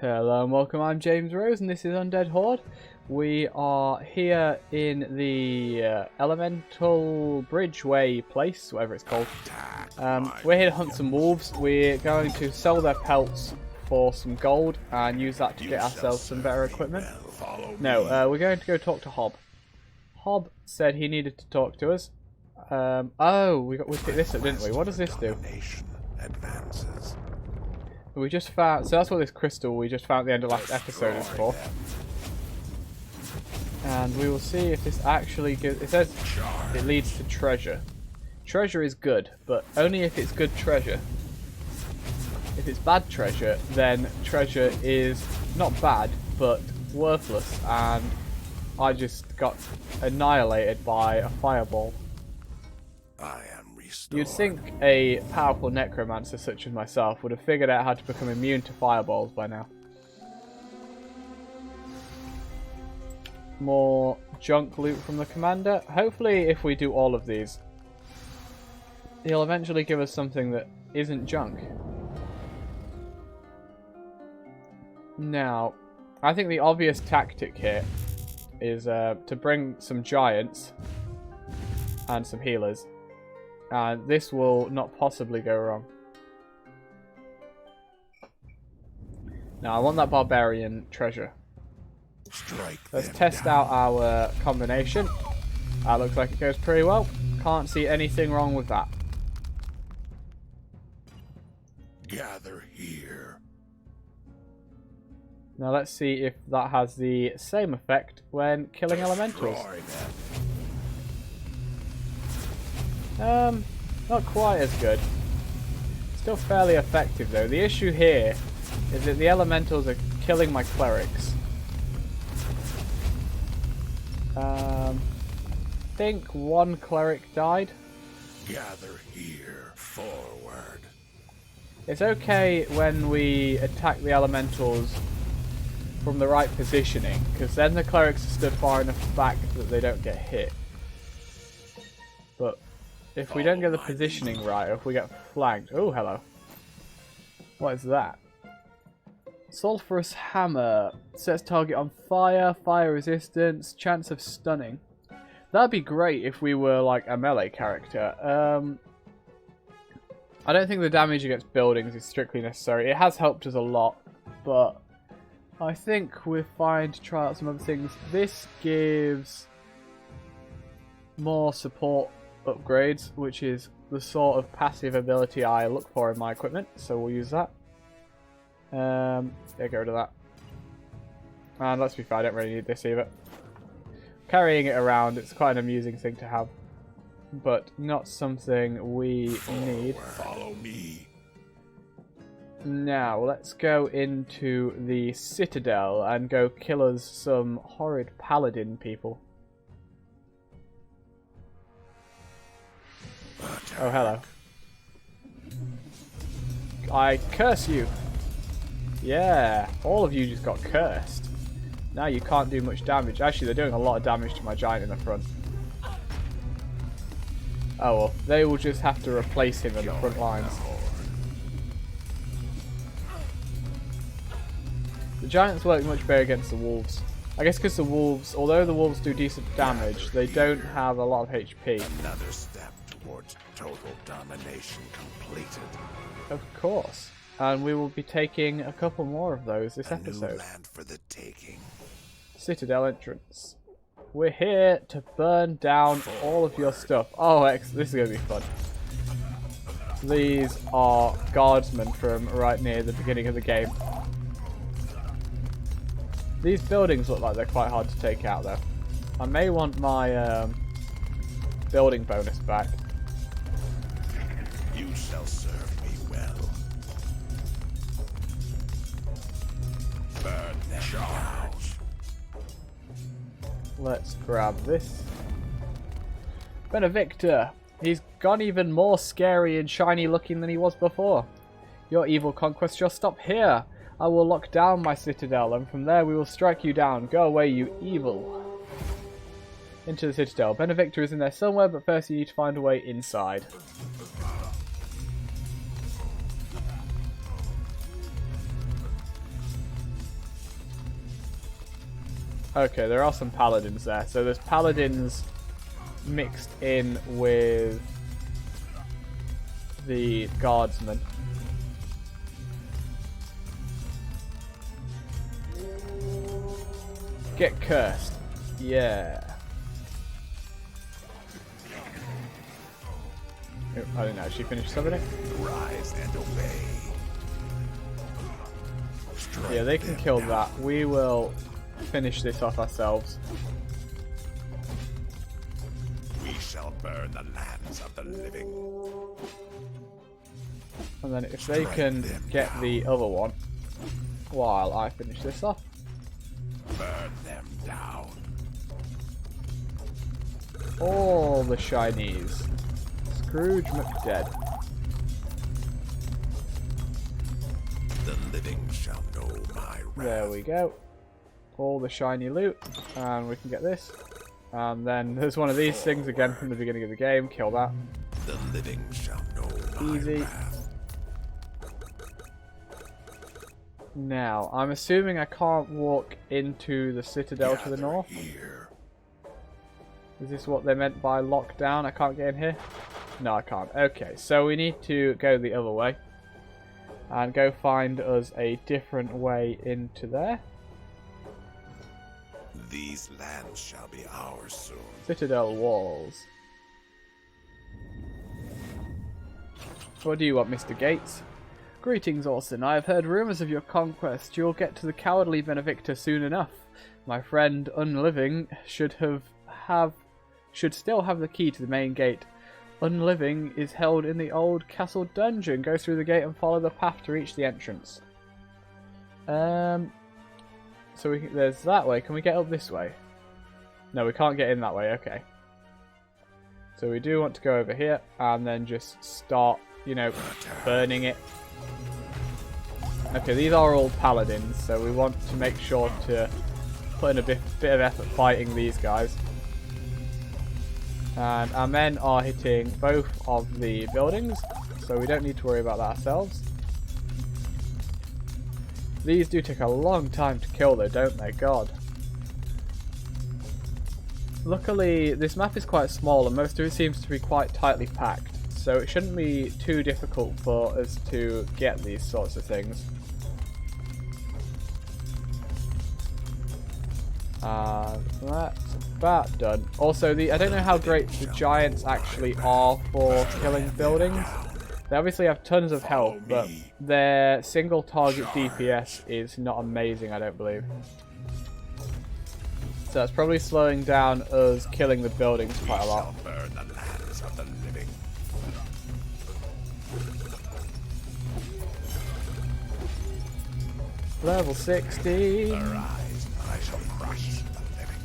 Hello and welcome, I'm James Rose and this is Undead Horde. We are here in the Elemental Bridgeway place, whatever it's called. We're here to hunt some wolves. We're going to sell their pelts for some gold and use that to get ourselves some better equipment. No, we're going to go talk to Hob. Hob said he needed to talk to us. Oh, we picked this up, didn't we? What does this do? We just found, so that's what this crystal we just found at the end of last episode is for. And we will see if this actually gives, it says it leads to treasure. Treasure is good, but only if it's good treasure. If it's bad treasure, then treasure is not bad, but worthless, and I just got annihilated by a fireball. You'd think a powerful necromancer such as myself would have figured out how to become immune to fireballs by now. More junk loot from the commander. Hopefully if we do all of these, he'll eventually give us something that isn't junk. Now, I think the obvious tactic here is to bring some giants and some healers. And this will not possibly go wrong. Now, I want that Barbarian Treasure. Let's test out our combination. That looks like it goes pretty well. Can't see anything wrong with that. Gather here. Now, let's see if that has the same effect when killing elementals. Not quite as good. Still fairly effective though. The issue here is that the elementals are killing my clerics. I think one cleric died. Gather here. Forward. It's okay when we attack the elementals from the right positioning, because then the clerics are stood far enough back that they don't get hit. But if we don't get the positioning right, or if we get flanked... Oh, hello. What is that? Sulphurous Hammer. Sets target on fire, fire resistance, chance of stunning. That'd be great if we were like a melee character. I don't think the damage against buildings is strictly necessary. It has helped us a lot, but I think we're fine to try out some other things. This gives more support upgrades, which is the sort of passive ability I look for in my equipment, so we'll use that. Yeah, get rid of that. And let's be fair, I don't really need this either. Carrying it around, it's quite an amusing thing to have, but not something we need. Follow me. Now, let's go into the Citadel and go kill us some horrid paladin people. Oh, hello. I curse you. Yeah, all of you just got cursed. Now you can't do much damage. Actually, they're doing a lot of damage to my giant in the front. Oh well, they will just have to replace him in the front lines. The giants work much better against the wolves. I guess because the wolves, although the wolves do decent damage, they don't have a lot of HP. Another step towards total domination completed. Of course. And we will be taking a couple more of those this episode. New land for the taking. Citadel Entrance. We're here to burn down all of your stuff. Oh, this is going to be fun. These are guardsmen from right near the beginning of the game. These buildings look like they're quite hard to take out though. I may want my building bonus back. You shall serve me well. Burn them out. Let's grab this. Benevictor. He's gone even more scary and shiny looking than he was before. Your evil conquest shall stop here. I will lock down my citadel, and from there we will strike you down. Go away, you evil. Into the citadel. Benevictor is in there somewhere, but first you need to find a way inside. Okay, there are some paladins there. So there's paladins mixed in with the guardsmen. Get cursed. Yeah. Oh, I didn't actually finish summoning. Rise and obey. Yeah, they can kill that. We will finish this off ourselves. We shall burn the lands of the living. And then if they can get the other one while I finish this off. Burn them down. All the shinies. Scrooge McDead. The living shall know my wrath. There we go. All the shiny loot. And we can get this. And then there's one of these things again from the beginning of the game. Kill that. The living shall know my Easy. wrath. Now, I'm assuming I can't walk into the Citadel to the Gather north. here. Is this what they meant by lockdown? I can't get in here? No, I can't. Okay, so we need to go the other way. And go find us a different way into there. These lands shall be ours soon. Citadel walls. What do you want, Mr. Gates? Greetings, Orson. I have heard rumours of your conquest. You'll get to the cowardly Benevictor soon enough. My friend Unliving should still have the key to the main gate. Unliving is held in the old castle dungeon. Go through the gate and follow the path to reach the entrance. So there's that way. Can we get up this way? No, we can't get in that way. Okay. So we do want to go over here and then just start, you know, burning it. Okay, these are all paladins, so we want to make sure to put in a bit of effort fighting these guys. And our men are hitting both of the buildings, so we don't need to worry about that ourselves. These do take a long time to kill though, don't they? God. Luckily, this map is quite small and most of it seems to be quite tightly packed, so it shouldn't be too difficult for us to get these sorts of things. That's about done. Also, I don't know how great the giants actually are for killing buildings. They obviously have tons of health, but their single target DPS is not amazing, I don't believe. So that's probably slowing down us killing the buildings quite a lot. Burn the lands of the living. Level 16. Arise, I shall crush the living.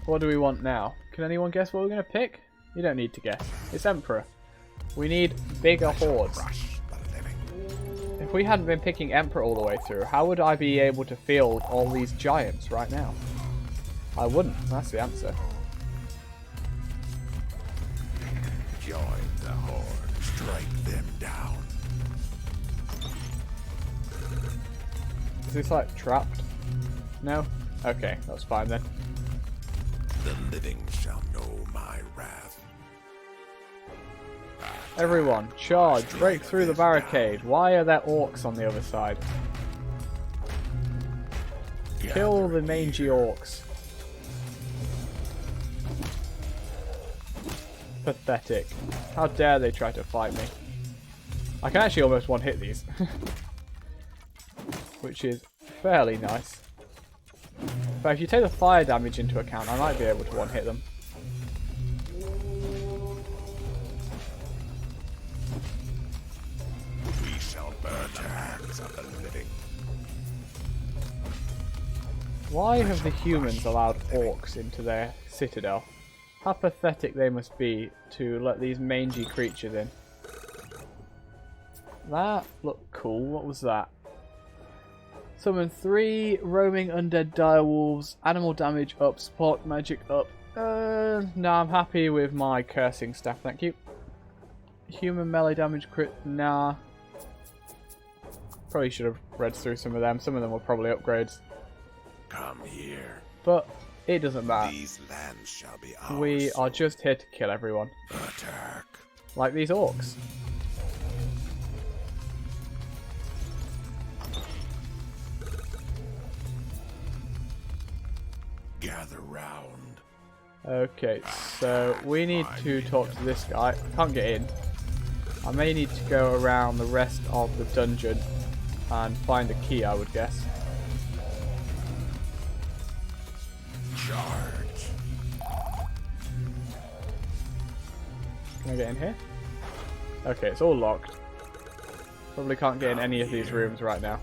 What do we want now? Can anyone guess what we're going to pick? You don't need to guess. It's Emperor. We need bigger hordes. Crush the living. If we hadn't been picking Emperor all the way through, how would I be able to field all these giants right now? I wouldn't. That's the answer. Join the horde. Strike them down. Is this like trapped? No? Okay, that's fine then. The living shall know my wrath. Everyone, charge! Break through the barricade! Why are there orcs on the other side? Kill the mangy orcs. Pathetic. How dare they try to fight me. I can actually almost one-hit these. Which is fairly nice. But if you take the fire damage into account, I might be able to one-hit them. We shall burn the lands of the living. Why have the humans allowed orcs into their citadel? How pathetic they must be to let these mangy creatures in. That looked cool. What was that? Summon 3 roaming undead direwolves. Animal damage up. Support magic up. No, I'm happy with my cursing staff. Thank you. Human melee damage crit. Nah. Probably should have read through some of them. Some of them were probably upgrades. Come here. But it doesn't matter. These lands shall be ours. We are just here to kill everyone. Attack. Like these orcs. Gather round. Okay, so we need to talk to this guy. I can't get in. I may need to go around the rest of the dungeon and find a key, I would guess. Charge. Can I get in here? Okay, it's all locked. Probably can't get in any of these rooms right now.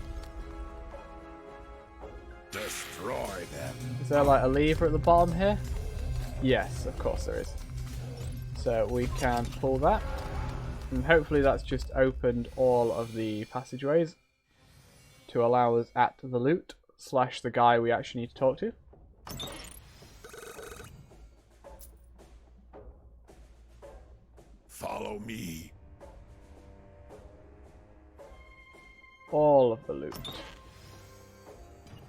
Destroy them. Is there like a lever at the bottom here? Yes, of course there is. So we can pull that. And hopefully that's just opened all of the passageways to allow us at the loot / the guy we actually need to talk to. Follow me. All of the loot.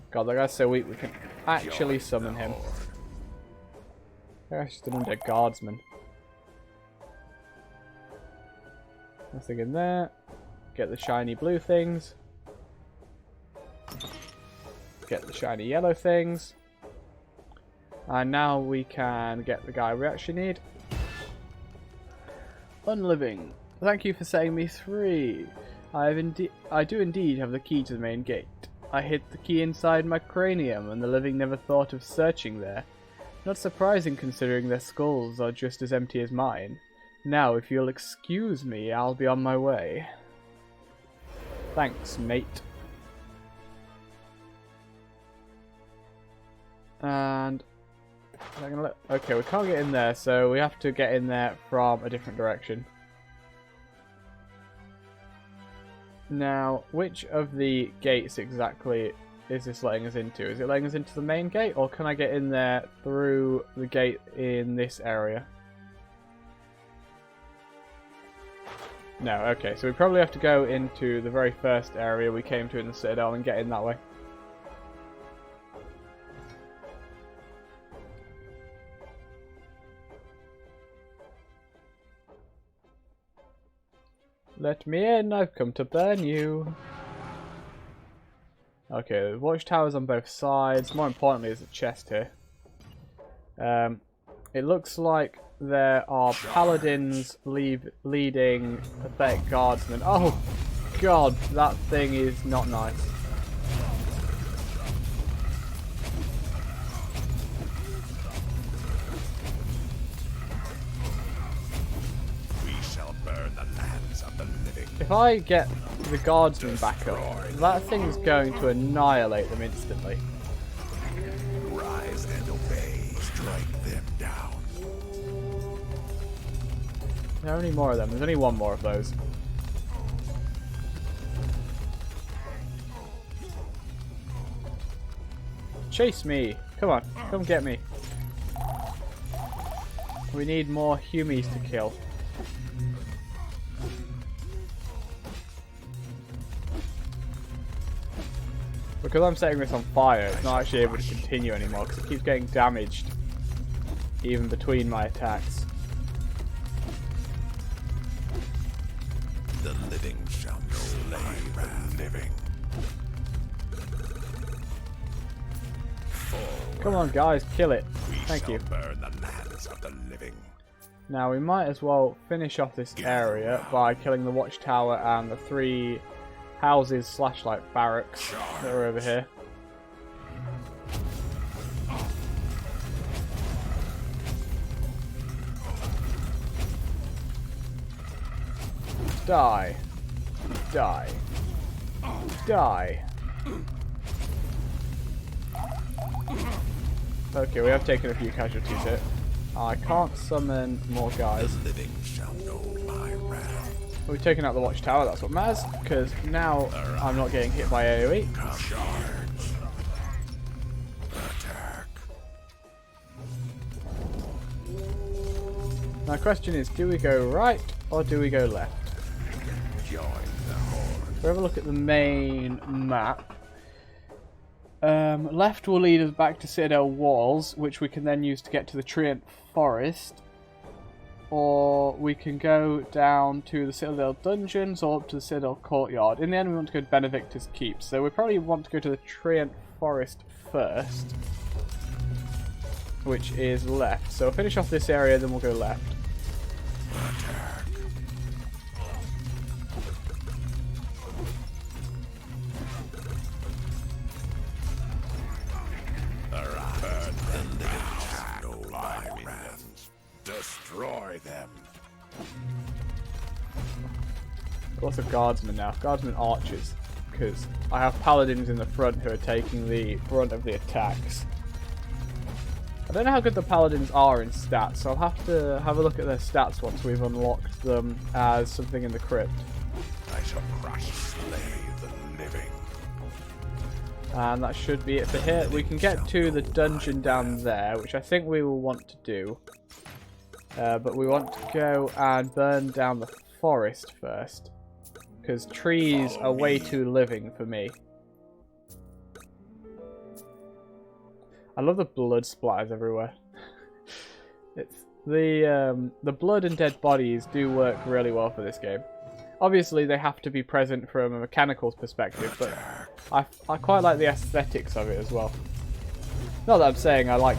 God, that guy's so weak we can actually summon him. That's just an undead guardsman. Nothing in there. Get the shiny blue things. Get the shiny yellow things. And now we can get the guy we actually need. Unliving. Thank you for setting me free. I do indeed have the key to the main gate. I hid the key inside my cranium, and the living never thought of searching there. Not surprising considering their skulls are just as empty as mine. Now, if you'll excuse me, I'll be on my way. Thanks, mate. And... okay, we can't get in there, so we have to get in there from a different direction. Now, which of the gates exactly is this letting us into? Is it letting us into the main gate, or can I get in there through the gate in this area? No, okay, so we probably have to go into the very first area we came to in the Citadel and get in that way. Let me in, I've come to burn you. Okay, the watchtowers on both sides. More importantly, there's a chest here. It looks like there are paladins leading pathetic guardsmen. Oh god, that thing is not nice. We shall burn the lands of the living. If I get the guardsmen back up, that thing's going to annihilate them instantly. Rise and obey. Strike them down. There are only more of them. There's only one more of those. Chase me! Come on, come get me. We need more humies to kill. Because I'm setting this on fire, it's not actually able to continue anymore because it keeps getting damaged even between my attacks. The living shall slay the living. Come on guys, kill it. Thank you. Burn the lands of the living. Now we might as well finish off this area by killing the watchtower and the 3 houses / like barracks that are over here. Die. Die. Die. Okay, we have taken a few casualties here. I can't summon more guys. The living shall know my wrath. We've taken out the watchtower, that's what matters, because now I'm not getting hit by AoE. Charge. Attack. My question is, do we go right or do we go left? Join the Horde. we have a look at the main map. Left will lead us back to Citadel Walls, which we can then use to get to the Treant Forest. Or we can go down to the Citadel Dungeons or up to the Citadel Courtyard. In the end, we want to go to Benedictus Keep, so we probably want to go to the Treant Forest first, which is left. So we'll finish off this area, then we'll go left. Destroy them. Lots of guardsmen now. Guardsmen archers. Because I have paladins in the front who are taking the brunt of the attacks. I don't know how good the paladins are in stats, so I'll have to have a look at their stats once we've unlocked them as something in the crypt. I shall crush slay the living. And that should be it for here. We can get to the dungeon down there, which I think we will want to do. But we want to go and burn down the forest first. Because trees are way too living for me. I love the blood splatters everywhere. It's the blood and dead bodies do work really well for this game. Obviously they have to be present from a mechanical perspective, but I quite like the aesthetics of it as well. Not that I'm saying I like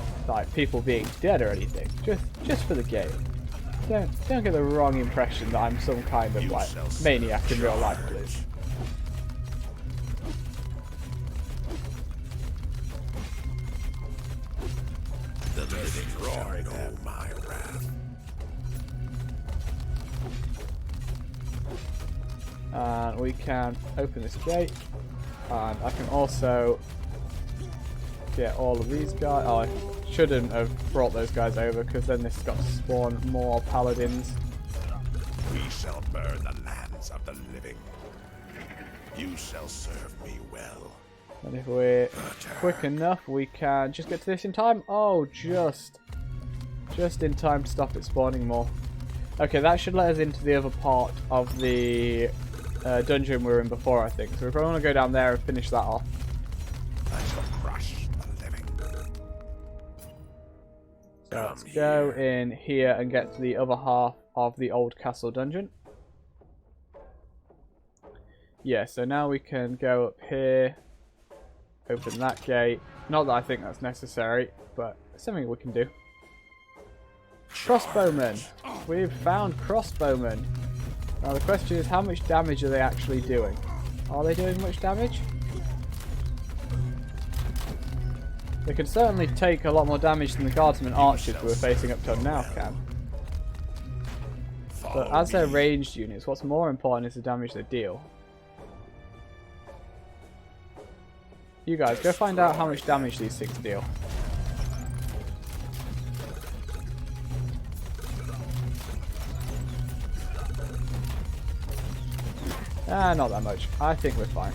people being dead or anything, just for the game. Don't get the wrong impression that I'm some kind of like maniac in real life, please. Destroy them, my wrath. And we can open this gate, and I can also get all of these guys. Oh, I shouldn't have brought those guys over because then this got to spawn more paladins. We shall burn the lands of the living. You shall serve me well. And if we're quick enough, we can just get to this in time. Oh, just in time to stop it spawning more. Okay, that should let us into the other part of the dungeon we were in before, I think. So we probably want to go down there and finish that off. I shall crush the living. So let's go in here and get to the other half of the old castle dungeon. Yeah, so now we can go up here, open that gate. Not that I think that's necessary, but it's something we can do. Crossbowmen! We've found crossbowmen. Now the question is, how much damage are they actually doing? Are they doing much damage? They can certainly take a lot more damage than the guardsmen archers we were facing up till now can. But as they're ranged units, what's more important is the damage they deal. You guys, go find out how much damage these things deal. Not that much. I think we're fine.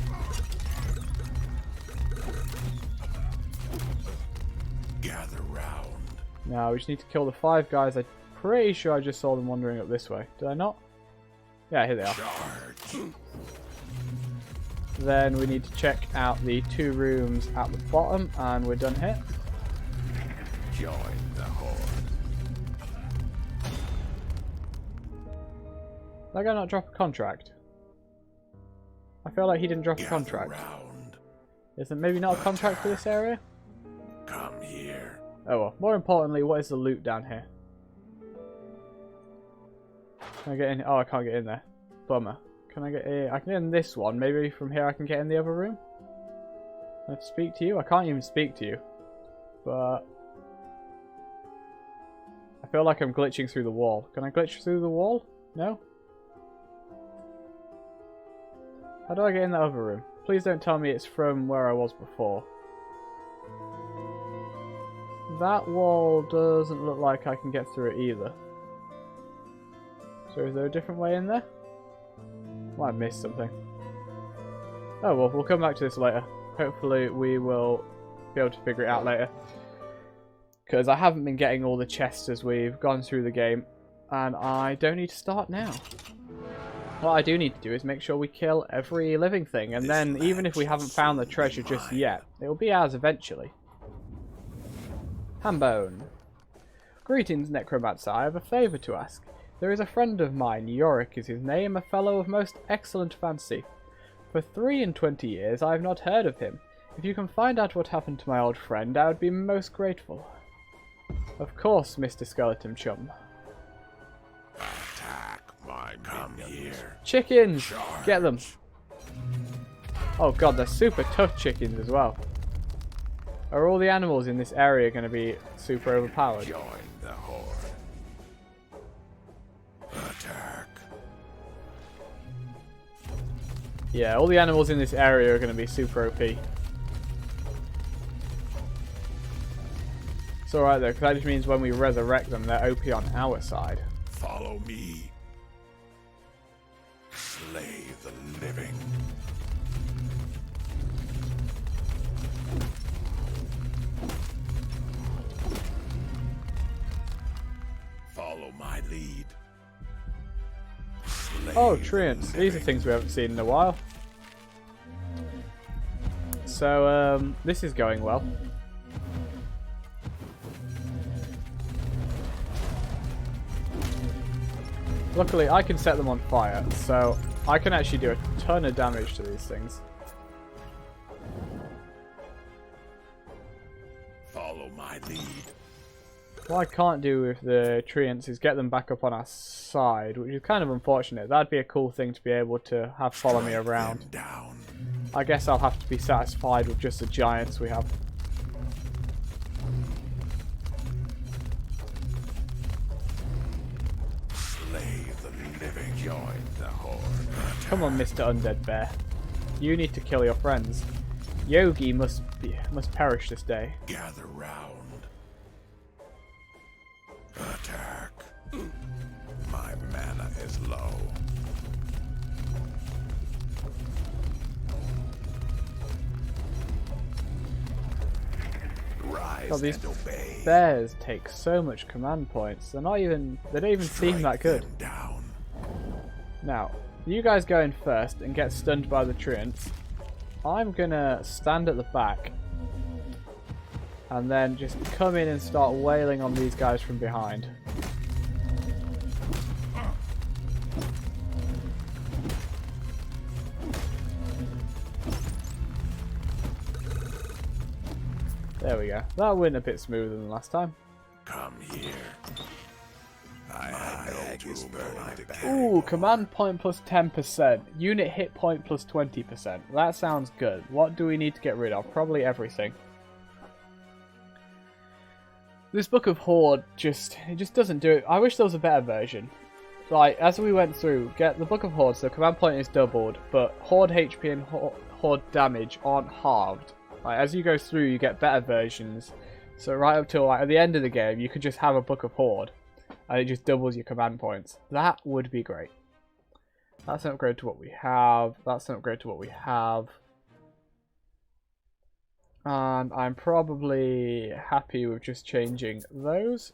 Gather round. Now we just need to kill the 5 guys. I'm pretty sure I just saw them wandering up this way. Did I not? Yeah, here they are. Charge. Then we need to check out the 2 rooms at the bottom, and we're done here. Join the Horde. Did that guy not drop a contract? I feel like he didn't drop a Gather contract. round. Is there maybe not a contract for this area? Come here. Oh well. More importantly, what is the loot down here? Can I get in? Oh, I can't get in there. Bummer. Can I get in? I can get in this one. Maybe from here I can get in the other room? Let's speak to you. I can't even speak to you. But I feel like I'm glitching through the wall. Can I glitch through the wall? No? How do I get in that other room? Please don't tell me it's from where I was before. That wall doesn't look like I can get through it either. So is there a different way in there? Well, I missed something. Oh well, we'll come back to this later. Hopefully we will be able to figure it out later. Because I haven't been getting all the chests as we've gone through the game. And I don't need to start now. What I do need to do is make sure we kill every living thing, and then even if we haven't found the treasure just yet, it will be ours eventually. Hambone. Greetings, Necromancer. I have a favour to ask. There is a friend of mine, Yorick is his name, a fellow of most excellent fancy. For 23 years I have not heard of him. If you can find out what happened to my old friend, I would be most grateful. Of course, Mr. Skeleton Chum. Attack my come here. Chickens! Charge. Get them! Oh god, they're super tough chickens as well. Are all the animals in this area going to be super overpowered? Join the horde. Attack. Yeah, all the animals in this area are going to be super OP. It's alright though, because that just means when we resurrect them, they're OP on our side. Follow me. Slay the living. Follow my lead. Slay Oh, the treants. These are living. things we haven't seen in a while. So, this is going well. Luckily, I can set them on fire, so I can actually do a ton of damage to these things. Follow my lead. What I can't do with the treants is get them back up on our side, which is kind of unfortunate. That'd be a cool thing to be able to have follow me Strike them around. down. I guess I'll have to be satisfied with just the giants we have. Slay the living. Join the horde. Come on, Mr. Undead Bear. You need to kill your friends. Yogi must perish this day. Gather round. Attack. My mana is low. Rise God, these and obey. bears take so much command points. They don't even seem that Strike good. them down. Now, you guys go in first and get stunned by the treants. I'm gonna stand at the back and then just come in and start wailing on these guys from behind. There we go. That went a bit smoother than last time. Come here. I have no tool to carry Ooh, more. command point plus 10%. Unit hit point plus 20%. That sounds good. What do we need to get rid of? Probably everything. This Book of Horde just doesn't do it. I wish there was a better version. Like, as we went through, get the Book of Horde, so command point is doubled, but Horde HP and Horde damage aren't halved. Like, as you go through, you get better versions. So right up till like at the end of the game, you could just have a Book of Horde, and it just doubles your command points. That would be great. That's an upgrade to what we have. That's an upgrade to what we have. And I'm probably happy with just changing those.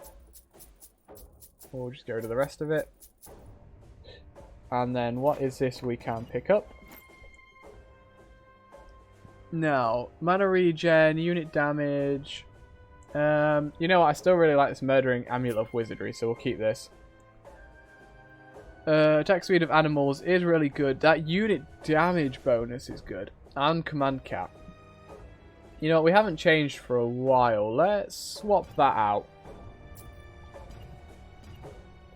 We'll just get rid of the rest of it. And then what is this we can pick up? Now, mana regen, unit damage. You know what, I still really like this Murdering Amulet of Wizardry, so we'll keep this. Attack speed of animals is really good. That unit damage bonus is good. And command cap. You know what, we haven't changed for a while. Let's swap that out.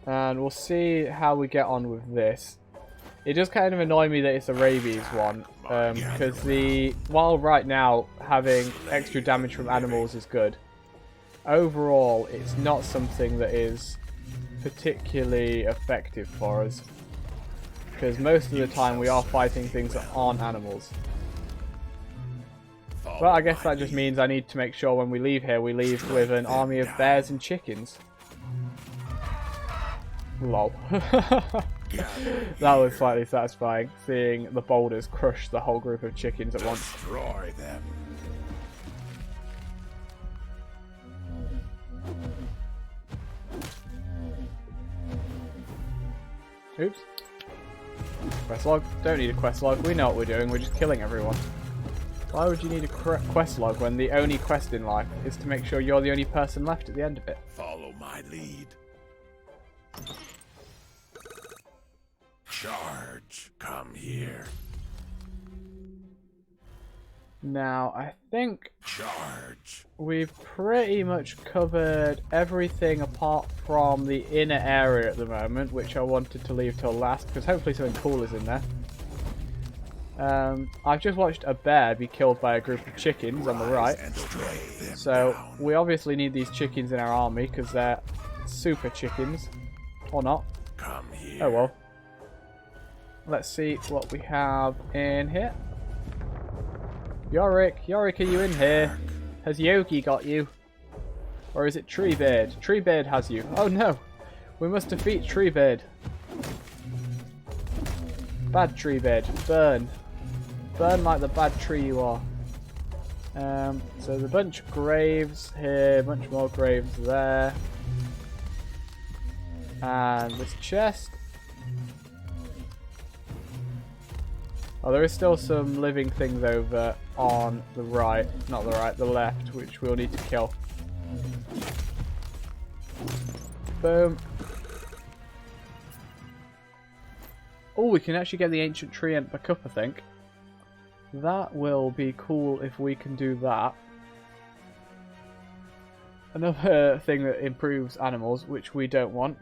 And we'll see how we get on with this. It does kind of annoy me that it's a rabies one. Because while right now having extra damage from animals is good, overall it's not something that is particularly effective for us. Because most of the time we are fighting things that aren't animals. But I guess that just means I need to make sure when we leave here, we leave with an army of bears and chickens. Lol. That was slightly satisfying, seeing the boulders crush the whole group of chickens at once. Destroy them. Oops. Quest log? Don't need a quest log. We know what we're doing. We're just killing everyone. Why would you need a quest log when the only quest in life is to make sure you're the only person left at the end of it? Follow my lead. Charge. Come here. Now, I think Charge. we've pretty much covered everything apart from the inner area at the moment, which I wanted to leave till last, because hopefully something cool is in there. I've just watched a bear be killed by a group of chickens on the right. So, we obviously need these chickens in our army, because they're super chickens. Or not. Come here. Oh well. Let's see what we have in here. Yorick, are you in here? Has Yogi got you? Or is it Treebeard? Treebeard has you. Oh no! We must defeat Treebeard. Bad Treebeard. Burn. Burn like the bad tree you are. So there's a bunch of graves here, a bunch more graves there. And this chest. Oh, there is still some living things over on the right, not the right, the left, which we'll need to kill. Boom. Oh, we can actually get the ancient treant back up, I think. That will be cool if we can do that. Another thing that improves animals, which we don't want.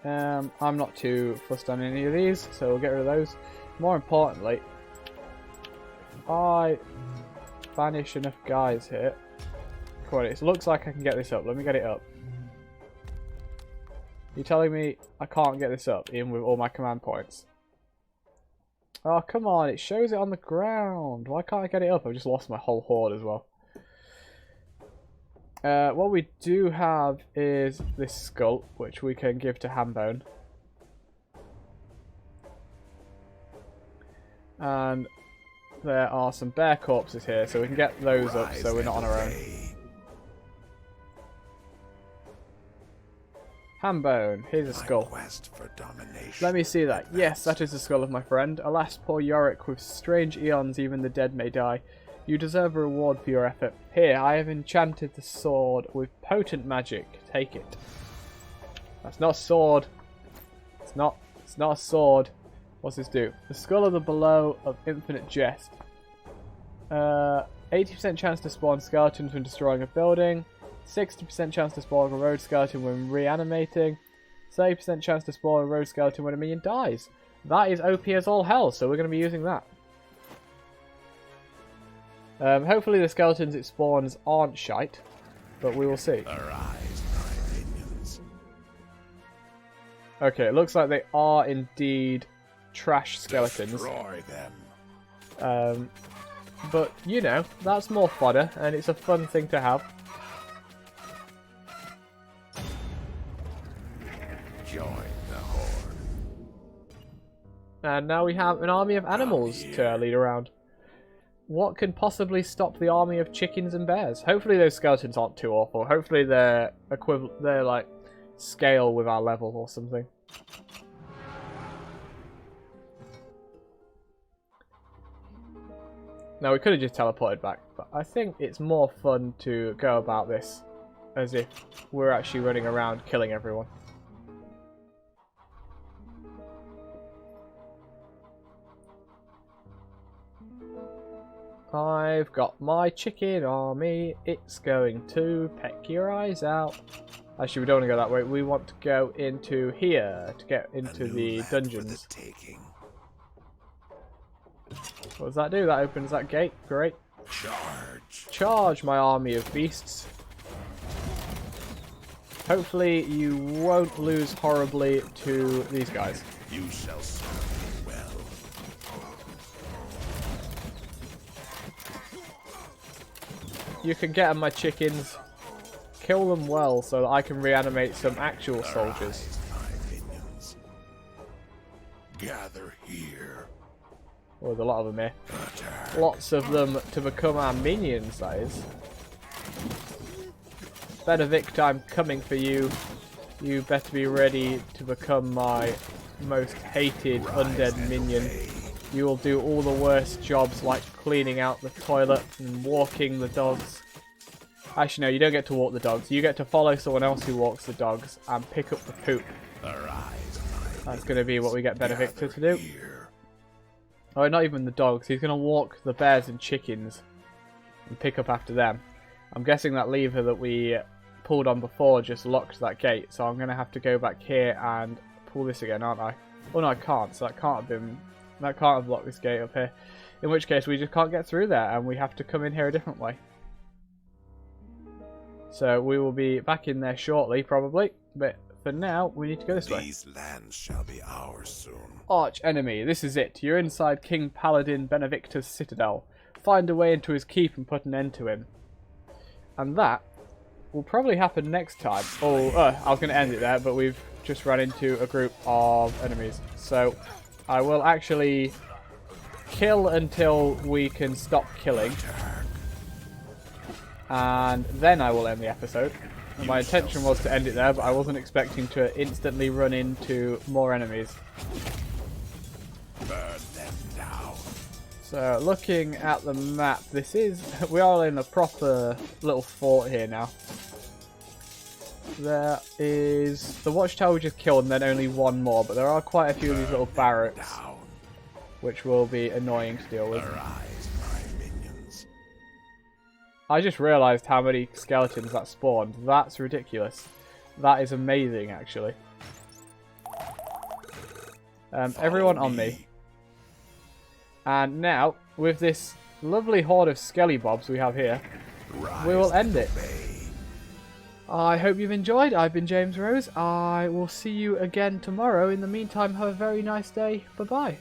I'm not too fussed on any of these, so we'll get rid of those. More importantly, if I banish enough guys here. Come on, it looks like I can get this up. Let me get it up. You're telling me I can't get this up, even with all my command points? Oh, come on, it shows it on the ground. Why can't I get it up? I've just lost my whole horde as well. What we do have is this skull, which we can give to Hambone. And there are some bear corpses here, so we can get those up so we're not on our own. Hambone, here's a skull. Let me see that. Yes, that is the skull of my friend. Alas, poor Yorick, with strange eons even the dead may die. You deserve a reward for your effort. Here, I have enchanted the sword with potent magic. Take it. That's not a sword. It's not a sword. What's this do? The skull of the below of infinite jest. 80% chance to spawn skeletons when destroying a building. 60% chance to spawn a road skeleton when reanimating. 30% chance to spawn a road skeleton when a minion dies. That is OP as all hell, so we're going to be using that. Hopefully the skeletons it spawns aren't shite, but we will see. Arise, my minions. Okay, it looks like they are indeed trash skeletons. Destroy them. But, you know, that's more fodder, and it's a fun thing to have. Join the horde. And now we have an army of animals to lead around. What can possibly stop the army of chickens and bears? Hopefully those skeletons aren't too awful. Hopefully they're equivalent. They're like scale with our level or something. Now we could have just teleported back, but I think it's more fun to go about this as if we're actually running around killing everyone. I've got my chicken army. It's going to peck your eyes out. Actually, we don't want to go that way. We want to go into here to get into the dungeons. What does that do? That opens that gate. Great. Charge my army of beasts. Hopefully you won't lose horribly to these guys. You shall serve me well. You can get them, my chickens. Kill them well so that I can reanimate some actual soldiers. Gather here. Oh, there's a lot of them here. Lots of them to become our minions, that is. Benedict, I'm coming for you. You better be ready to become my most hated undead minion. You will do all the worst jobs like cleaning out the toilet and walking the dogs. Actually, no, you don't get to walk the dogs. You get to follow someone else who walks the dogs and pick up the poop. That's going to be what we get Benevictor to do. Oh, not even the dogs. He's going to walk the bears and chickens and pick up after them. I'm guessing that lever that we pulled on before just locked that gate, so I'm going to have to go back here and pull this again, aren't I? Oh no, I can't, so that can't have locked this gate up here. In which case we just can't get through there and we have to come in here a different way. So we will be back in there shortly, probably, but for now we need to go this way. These lands shall be ours soon. Arch enemy, this is it. You're inside King Paladin Benevictor's citadel. Find a way into his keep and put an end to him. And that will probably happen next time. Oh, I was going to end it there, but we've just run into a group of enemies. So I will actually kill until we can stop killing. And then I will end the episode. And my intention was to end it there, but I wasn't expecting to instantly run into more enemies. Burn them down. So looking at the map, we are in a proper little fort here now. There is the watchtower we just killed and then only one more, but there are quite a few of these little barracks which will be annoying to deal with. I just realised how many skeletons that spawned. That's ridiculous. That is amazing, actually. Everyone on me. And now, with this lovely horde of skelly bobs we have here, we will end it. I hope you've enjoyed. I've been James Rose. I will see you again tomorrow. In the meantime, have a very nice day. Bye-bye.